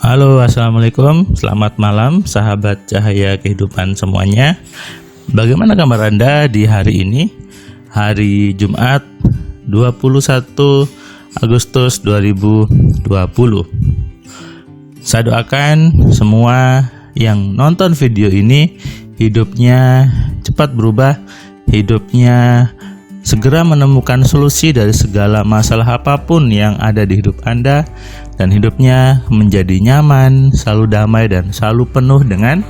Halo, assalamualaikum, selamat malam sahabat cahaya kehidupan semuanya. Bagaimana kabar Anda di hari ini? Hari Jumat 21 Agustus 2020. Saya doakan semua yang nonton video ini hidupnya cepat berubah, hidupnya segera menemukan solusi dari segala masalah apapun yang ada di hidup Anda, dan hidupnya menjadi nyaman, selalu damai, dan selalu penuh dengan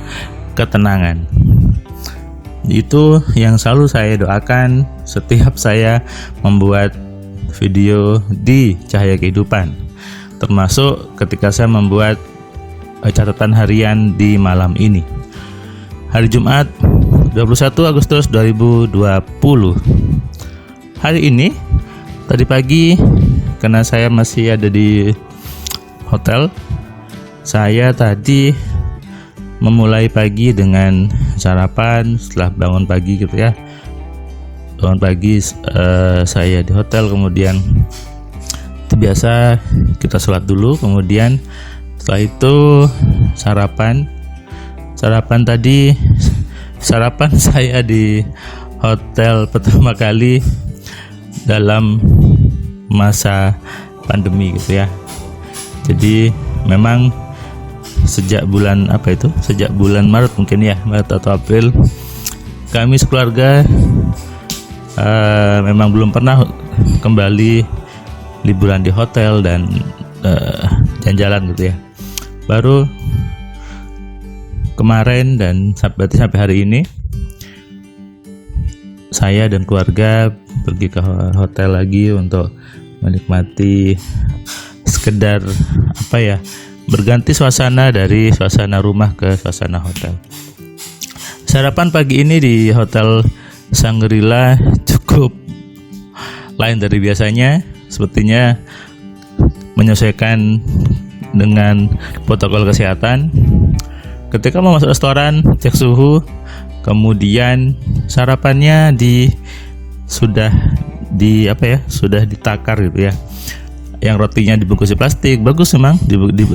ketenangan. Itu yang selalu saya doakan setiap saya membuat video di Cahaya Kehidupan, termasuk ketika saya membuat catatan harian di malam ini. Hari Jumat 21 Agustus 2020. Hari ini tadi pagi, karena saya masih ada di hotel, saya tadi memulai pagi dengan sarapan. Setelah bangun pagi gitu ya, bangun pagi saya di hotel, kemudian itu biasa kita sholat dulu, kemudian setelah itu sarapan saya di hotel pertama kali dalam masa pandemi gitu ya. Jadi memang sejak bulan Maret mungkin ya, Maret atau April, kami sekeluarga memang belum pernah kembali liburan di hotel dan jalan-jalan gitu ya. Baru kemarin dan sampai hari ini saya dan keluarga pergi ke hotel lagi untuk menikmati sekedar berganti suasana dari suasana rumah ke suasana hotel. Sarapan pagi ini di Hotel Shangri-La cukup lain dari biasanya, sepertinya menyesuaikan dengan protokol kesehatan. Ketika mau masuk restoran, cek suhu, kemudian sarapannya sudah ditakar gitu ya. Yang rotinya dibungkusi plastik, bagus memang,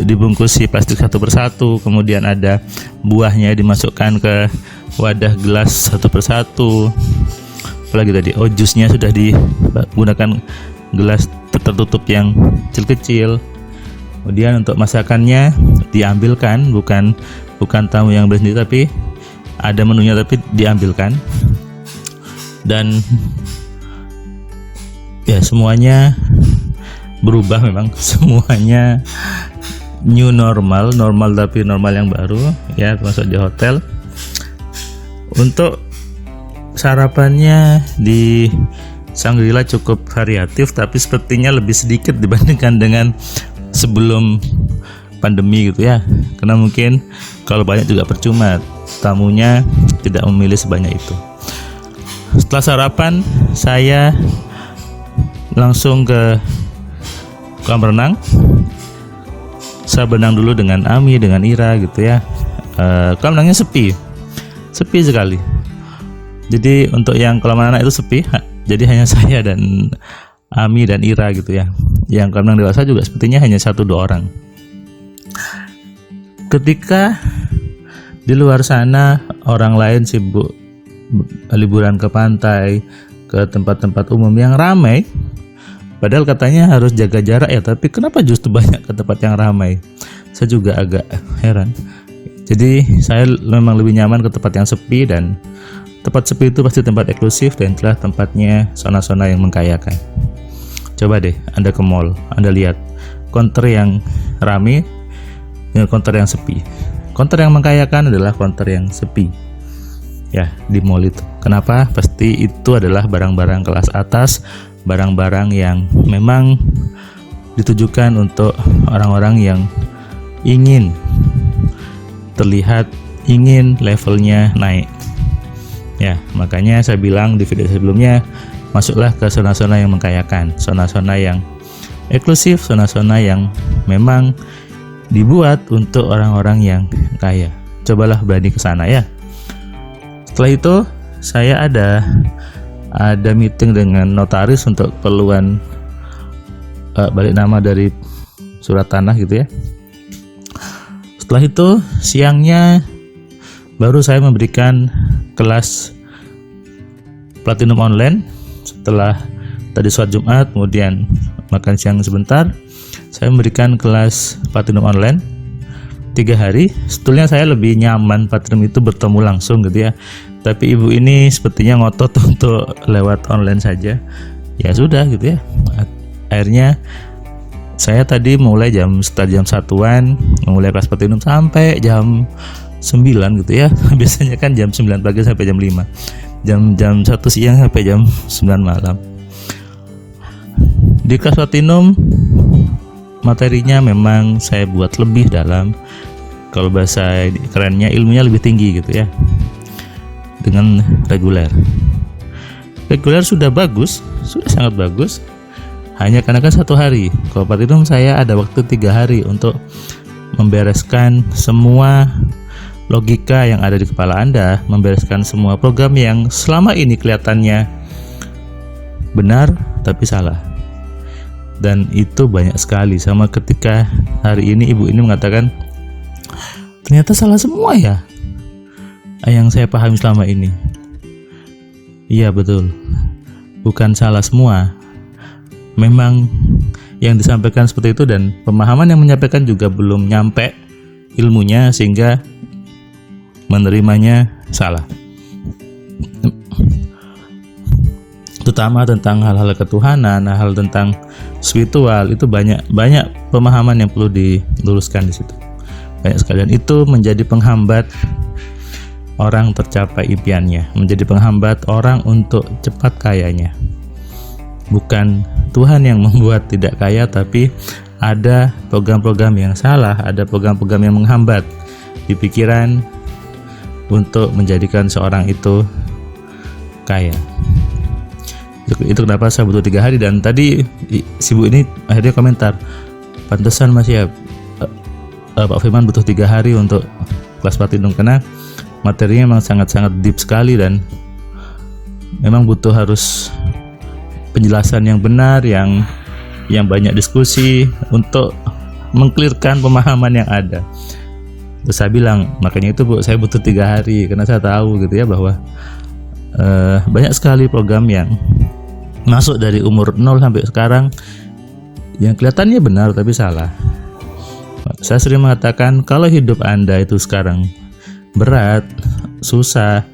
dibungkusi plastik satu persatu, kemudian ada buahnya dimasukkan ke wadah gelas satu persatu. Apalagi tadi, jusnya sudah digunakan gelas tertutup yang kecil-kecil. Kemudian untuk masakannya diambilkan, bukan tamu yang beli sendiri, tapi ada menunya tapi diambilkan. Dan ya semuanya berubah, memang semuanya new normal tapi normal yang baru ya, termasuk di hotel. Untuk sarapannya di Shangri-La cukup variatif, tapi sepertinya lebih sedikit dibandingkan dengan sebelum pandemi gitu ya, karena mungkin kalau banyak juga percuma, tamunya tidak memilih sebanyak itu. Setelah sarapan, saya langsung ke kolam renang. Saya berenang dulu dengan Ami, dengan Ira gitu ya. Kolam renangnya sepi sekali. Jadi untuk yang kolam anak itu sepi, jadi hanya saya dan Ami dan Ira gitu ya. Yang kolam renang dewasa juga sepertinya hanya 1-2 orang. Ketika di luar sana orang lain sibuk liburan ke pantai, ke tempat-tempat umum yang ramai, padahal katanya harus jaga jarak ya, tapi kenapa justru banyak ke tempat yang ramai? Saya juga agak heran. Jadi saya memang lebih nyaman ke tempat yang sepi, dan tempat sepi itu pasti tempat eksklusif dan telah tempatnya zona-zona yang mengkayakan. Coba deh Anda ke mall, Anda lihat counter yang ramai dengan counter yang sepi. Counter yang mengkayakan adalah counter yang sepi ya di mall itu. Kenapa? Pasti itu adalah barang-barang kelas atas, barang-barang yang memang ditujukan untuk orang-orang yang ingin terlihat, ingin levelnya naik ya. Makanya saya bilang di video sebelumnya, masuklah ke zona-zona yang mengkayakan, zona-zona yang eksklusif, zona-zona yang memang dibuat untuk orang-orang yang kaya. Cobalah berani ke sana ya. Setelah itu saya ada meeting dengan notaris untuk keperluan balik nama dari surat tanah gitu ya. Setelah itu siangnya baru saya memberikan kelas Platinum online. Setelah tadi sholat Jumat, kemudian makan siang sebentar, saya memberikan kelas Platinum online 3 hari. Sebetulnya saya lebih nyaman Platinum itu bertemu langsung gitu ya, tapi ibu ini sepertinya ngotot untuk lewat online saja. Ya sudah gitu ya, akhirnya saya tadi mulai setelah jam 1-an mulai kelas Platinum sampai jam 9 gitu ya. Biasanya kan jam 9 pagi sampai jam 5, jam 1 siang sampai jam 9 malam. Di kelas Platinum materinya memang saya buat lebih dalam, kalau bahasa kerennya ilmunya lebih tinggi gitu ya, dengan reguler sudah bagus, sudah sangat bagus. Hanya karena kan 1 hari. Kalau Platinum saya ada waktu 3 hari untuk membereskan semua logika yang ada di kepala Anda, membereskan semua program yang selama ini kelihatannya benar tapi salah. Dan itu banyak sekali, sama ketika hari ini ibu ini mengatakan ternyata salah semua ya yang saya pahami selama ini. Iya betul, bukan salah semua, memang yang disampaikan seperti itu dan pemahaman yang menyampaikan juga belum nyampe ilmunya sehingga menerimanya salah. Terutama tentang hal-hal ketuhanan, hal tentang spiritual, itu banyak pemahaman yang perlu diluruskan di situ. Banyak sekali, dan itu menjadi penghambat orang tercapai impiannya, menjadi penghambat orang untuk cepat kayanya. Bukan Tuhan yang membuat tidak kaya, tapi ada program-program yang salah, ada program-program yang menghambat di pikiran untuk menjadikan seorang itu kaya. Itu kenapa saya butuh 3 hari. Dan tadi si bu ini akhirnya komentar, pantesan Mas ya Pak Firman butuh 3 hari untuk kelas Platinum, karena materinya memang sangat-sangat deep sekali dan memang butuh harus penjelasan yang benar, yang banyak diskusi untuk mengklirkan pemahaman yang ada. Terus saya bilang, makanya itu Bu, saya butuh 3 hari karena saya tahu gitu ya bahwa banyak sekali program yang masuk dari umur 0 sampai sekarang yang kelihatannya benar tapi salah. Saya sering mengatakan kalau hidup Anda itu sekarang berat, susah,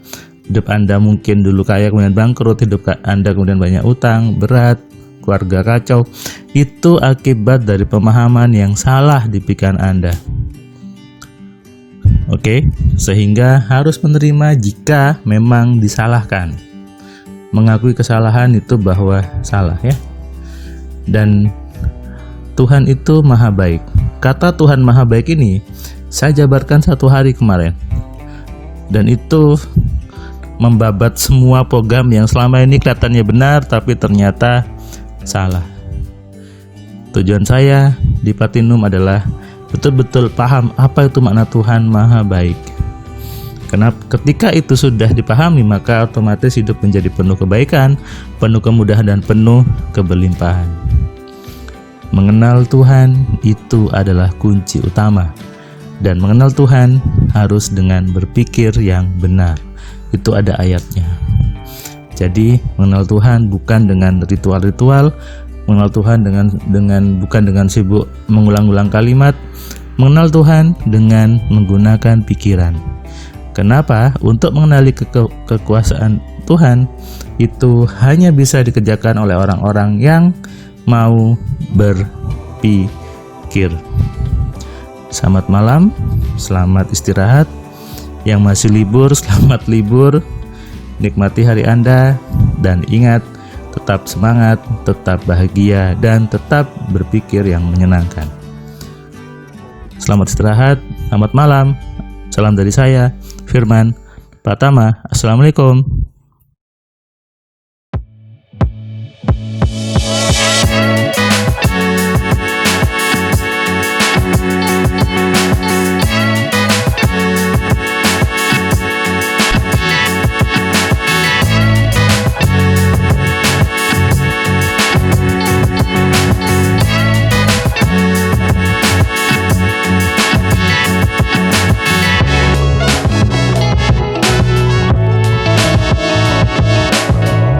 hidup Anda mungkin dulu kaya kemudian bangkrut, hidup Anda kemudian banyak utang, berat, keluarga kacau, itu akibat dari pemahaman yang salah di pikiran Anda. Oke, sehingga harus menerima jika memang disalahkan, mengakui kesalahan itu bahwa salah ya. Dan Tuhan itu maha baik. Kata Tuhan maha baik ini saya jabarkan 1 hari kemarin, dan itu membabat semua program yang selama ini kelihatannya benar tapi ternyata salah. Tujuan saya di Platinum adalah betul-betul paham apa itu makna Tuhan maha baik. Karena ketika itu sudah dipahami, maka otomatis hidup menjadi penuh kebaikan, penuh kemudahan, dan penuh keberlimpahan. Mengenal Tuhan itu adalah kunci utama. Dan mengenal Tuhan harus dengan berpikir yang benar. Itu ada ayatnya. Jadi mengenal Tuhan bukan dengan ritual-ritual, mengenal Tuhan bukan dengan sibuk mengulang-ulang kalimat. Mengenal Tuhan dengan menggunakan pikiran. Kenapa? Untuk mengenali kekuasaan Tuhan itu hanya bisa dikerjakan oleh orang-orang yang mau berpikir. Selamat malam, selamat istirahat. Yang masih libur, selamat libur. Nikmati hari Anda, dan ingat, tetap semangat, tetap bahagia, dan tetap berpikir yang menyenangkan. Selamat istirahat, selamat malam. Salam dari saya, Firman Pratama. Assalamualaikum.